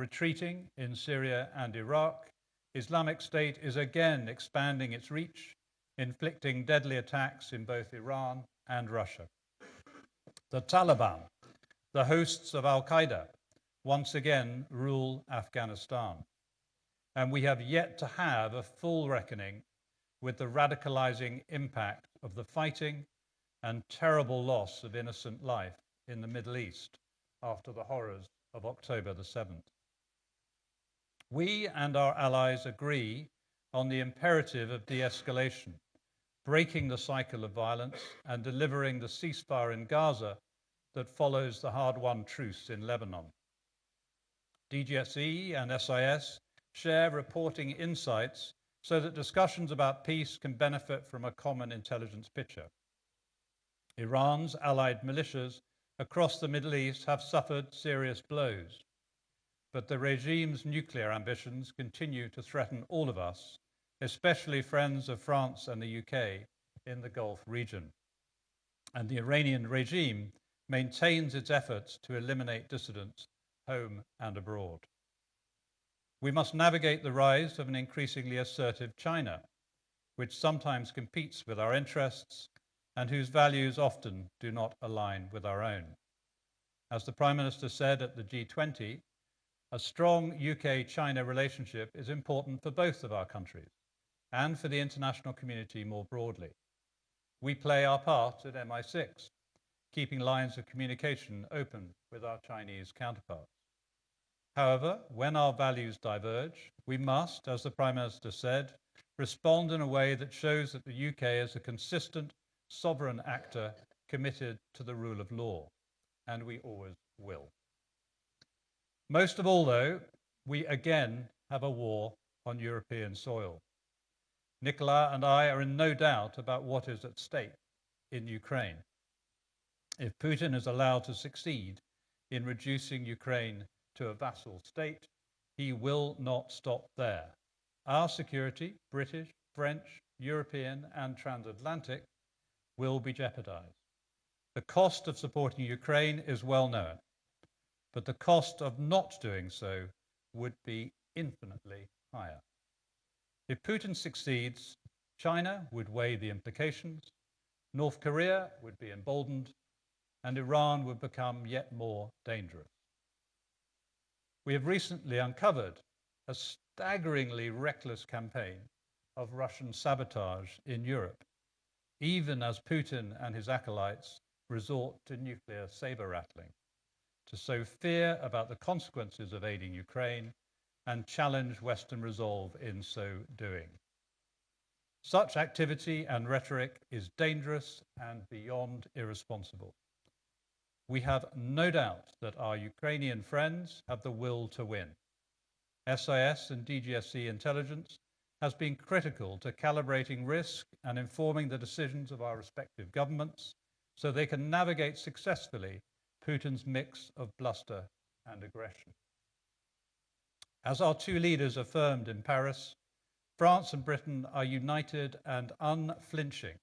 retreating in Syria and Iraq, Islamic State is again expanding its reach, inflicting deadly attacks in both Iran and Russia. The Taliban, the hosts of Al-Qaeda, once again rule Afghanistan. And we have yet to have a full reckoning with the radicalizing impact of the fighting and terrible loss of innocent life in the Middle East after the horrors of October the 7th. We and our allies agree on the imperative of de-escalation, breaking the cycle of violence and delivering the ceasefire in Gaza that follows the hard-won truce in Lebanon. DGSE and SIS share reporting insights so that discussions about peace can benefit from a common intelligence picture. Iran's allied militias across the Middle East have suffered serious blows, but the regime's nuclear ambitions continue to threaten all of us, especially friends of France and the UK in the Gulf region. And the Iranian regime maintains its efforts to eliminate dissidents home and abroad. We must navigate the rise of an increasingly assertive China, which sometimes competes with our interests and whose values often do not align with our own. As the Prime Minister said at the G20, a strong UK-China relationship is important for both of our countries and for the international community more broadly. We play our part at MI6, keeping lines of communication open with our Chinese counterparts. However, when our values diverge, we must, as the Prime Minister said, respond in a way that shows that the UK is a consistent, sovereign actor committed to the rule of law, and we always will. Most of all, though, we again have a war on European soil. Nicola and I are in no doubt about what is at stake in Ukraine. If Putin is allowed to succeed in reducing Ukraine to a vassal state, he will not stop there. Our security, British, French, European, and transatlantic, will be jeopardized. The cost of supporting Ukraine is well known, but the cost of not doing so would be infinitely higher. If Putin succeeds, China would weigh the implications, North Korea would be emboldened, and Iran would become yet more dangerous. We have recently uncovered a staggeringly reckless campaign of Russian sabotage in Europe, even as Putin and his acolytes resort to nuclear saber-rattling, to sow fear about the consequences of aiding Ukraine and challenge Western resolve in so doing. Such activity and rhetoric is dangerous and beyond irresponsible. We have no doubt that our Ukrainian friends have the will to win. SIS and DGSE intelligence has been critical to calibrating risk and informing the decisions of our respective governments so they can navigate successfully Putin's mix of bluster and aggression. As our two leaders affirmed in Paris, France and Britain are united and unflinching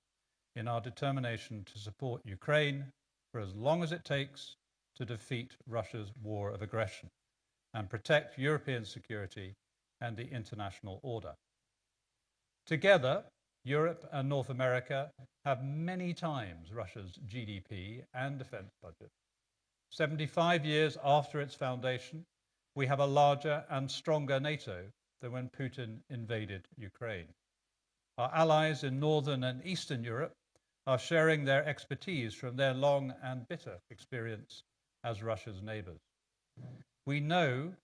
in our determination to support Ukraine for as long as it takes to defeat Russia's war of aggression and protect European security and the international order. Together, Europe and North America have many times Russia's GDP and defense budget. 75 years after its foundation, we have a larger and stronger NATO than when Putin invaded Ukraine. Our allies in Northern and Eastern Europe are sharing their expertise from their long and bitter experience as Russia's neighbors. We know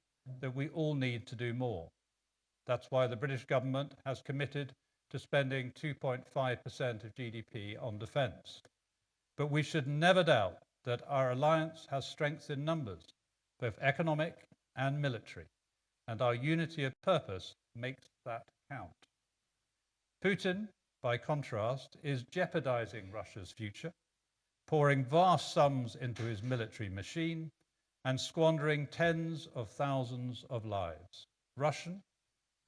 that we all need to do more. That's why the British government has committed to spending 2.5% of GDP on defense. But we should never doubt that our alliance has strength in numbers, both economic and military, and our unity of purpose makes that count. Putin, by contrast, is jeopardizing Russia's future, pouring vast sums into his military machine and squandering tens of thousands of lives, Russian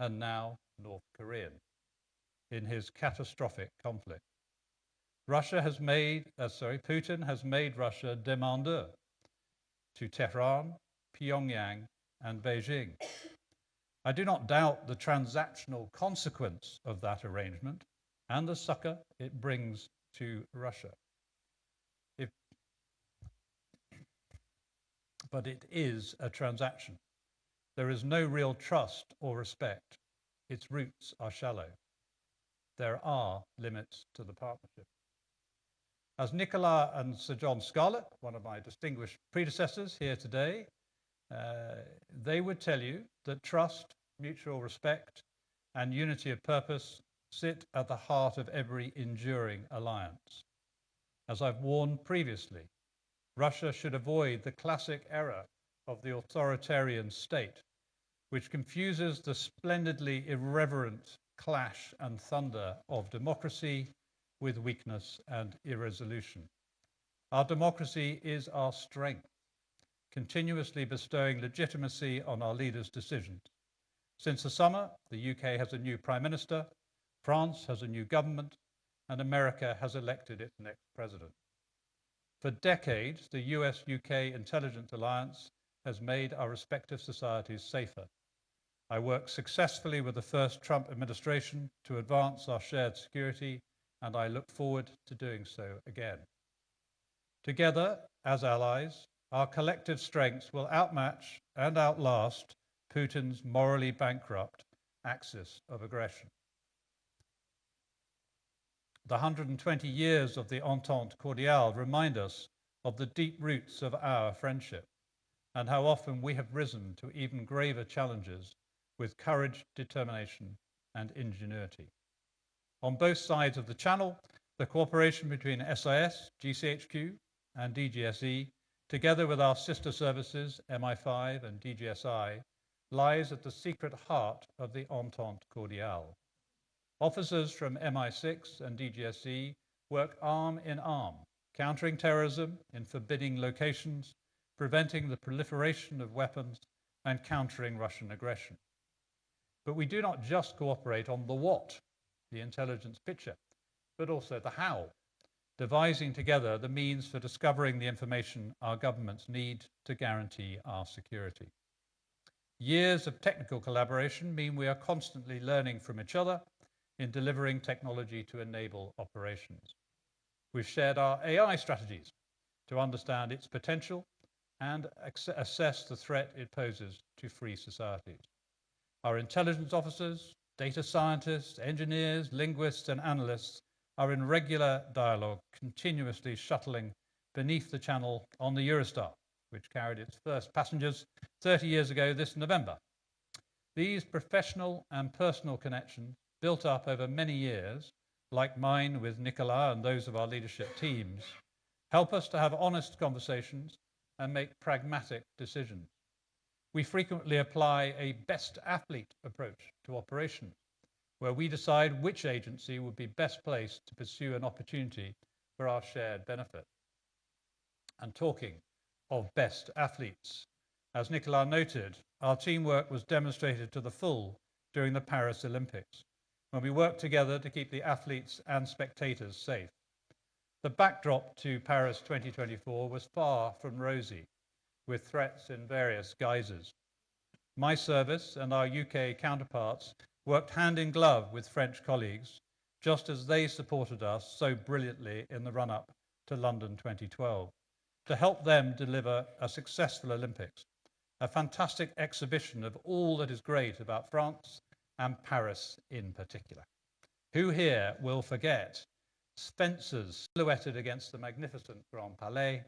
and now North Korean, in his catastrophic conflict. Putin has made Russia demandeur to Tehran, Pyongyang, and Beijing. I do not doubt the transactional consequence of that arrangement and the succor it brings to Russia. But it is a transaction. There is no real trust or respect. Its roots are shallow. There are limits to the partnership. As Nicolas and Sir John Scarlett, one of my distinguished predecessors here today, they would tell you that trust, mutual respect, and unity of purpose sit at the heart of every enduring alliance. As I've warned previously, Russia should avoid the classic error of the authoritarian state, which confuses the splendidly irreverent clash and thunder of democracy with weakness and irresolution. Our democracy is our strength, continuously bestowing legitimacy on our leaders' decisions. Since the summer, the UK has a new Prime Minister, France has a new government, and America has elected its next president. For decades, the US-UK intelligence alliance has made our respective societies safer. I worked successfully with the first Trump administration to advance our shared security, and I look forward to doing so again. Together, as allies, our collective strengths will outmatch and outlast Putin's morally bankrupt axis of aggression. The 120 years of the Entente Cordiale remind us of the deep roots of our friendship and how often we have risen to even graver challenges with courage, determination, and ingenuity. On both sides of the Channel, the cooperation between SIS, GCHQ, and DGSE, together with our sister services, MI5 and DGSI, lies at the secret heart of the Entente Cordiale. Officers from MI6 and DGSE work arm in arm, countering terrorism in forbidding locations, preventing the proliferation of weapons, and countering Russian aggression. But we do not just cooperate on the what, the intelligence picture, but also the how, devising together the means for discovering the information our governments need to guarantee our security. Years of technical collaboration mean we are constantly learning from each other in delivering technology to enable operations. We've shared our AI strategies to understand its potential and assess the threat it poses to free societies. Our intelligence officers, data scientists, engineers, linguists, and analysts are in regular dialogue, continuously shuttling beneath the Channel on the Eurostar, which carried its first passengers 30 years ago this November. These professional and personal connections, built up over many years, like mine with Nicolas and those of our leadership teams, help us to have honest conversations and make pragmatic decisions. We frequently apply a best athlete approach to operations, where we decide which agency would be best placed to pursue an opportunity for our shared benefit. And talking of best athletes, as Nicolas noted, our teamwork was demonstrated to the full during the Paris Olympics, when we worked together to keep the athletes and spectators safe. The backdrop to Paris 2024 was far from rosy, with threats in various guises. My service and our UK counterparts worked hand in glove with French colleagues, just as they supported us so brilliantly in the run-up to London 2012, to help them deliver a successful Olympics, a fantastic exhibition of all that is great about France and Paris in particular. Who here will forget Spencers silhouetted against the magnificent Grand Palais,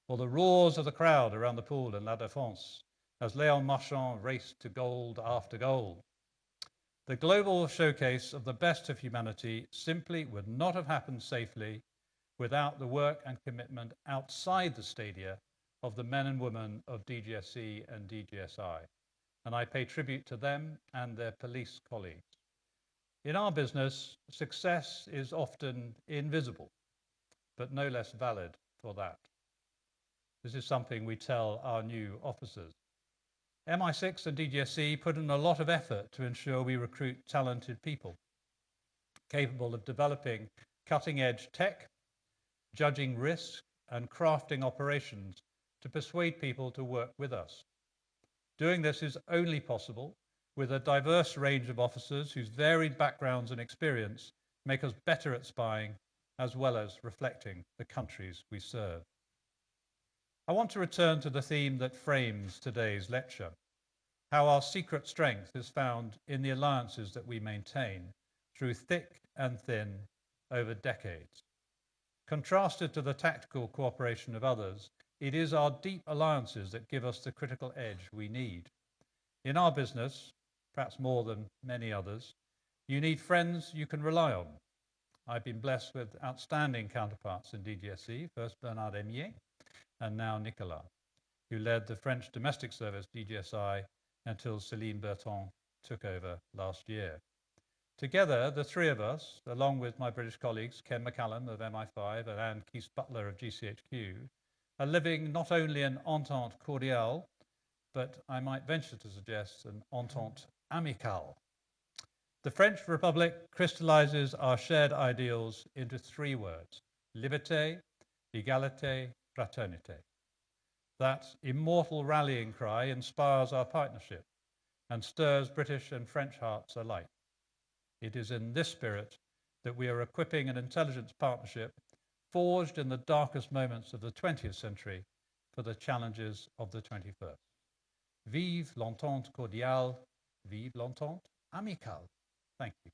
or the roars of the crowd around the pool in La Défense as Léon Marchand raced to gold after gold? The global showcase of the best of humanity simply would not have happened safely without the work and commitment outside the stadia of the men and women of DGSE and DGSI. And I pay tribute to them and their police colleagues. In our business, success is often invisible, but no less valid for that. This is something we tell our new officers. MI6 and DGSE put in a lot of effort to ensure we recruit talented people, capable of developing cutting-edge tech, judging risk, and crafting operations to persuade people to work with us. Doing this is only possible with a diverse range of officers whose varied backgrounds and experience make us better at spying, as well as reflecting the countries we serve. I want to return to the theme that frames today's lecture, how our secret strength is found in the alliances that we maintain through thick and thin over decades. Contrasted to the tactical cooperation of others, it is our deep alliances that give us the critical edge we need. In our business, perhaps more than many others, you need friends you can rely on. I've been blessed with outstanding counterparts in DGSE, first Bernard Emier and now Nicolas, who led the French domestic service DGSI until Céline Berton took over last year. Together, the three of us, along with my British colleagues, Ken McCallum of MI5 and Anne Keith-Butler of GCHQ, are living not only an entente cordiale, but I might venture to suggest an entente amicale. The French Republic crystallizes our shared ideals into three words: liberté, égalité, fraternité. That immortal rallying cry inspires our partnership and stirs British and French hearts alike. It is in this spirit that we are equipping an intelligence partnership forged in the darkest moments of the 20th century for the challenges of the 21st. Vive l'entente cordiale, vive l'entente amicale. Thank you.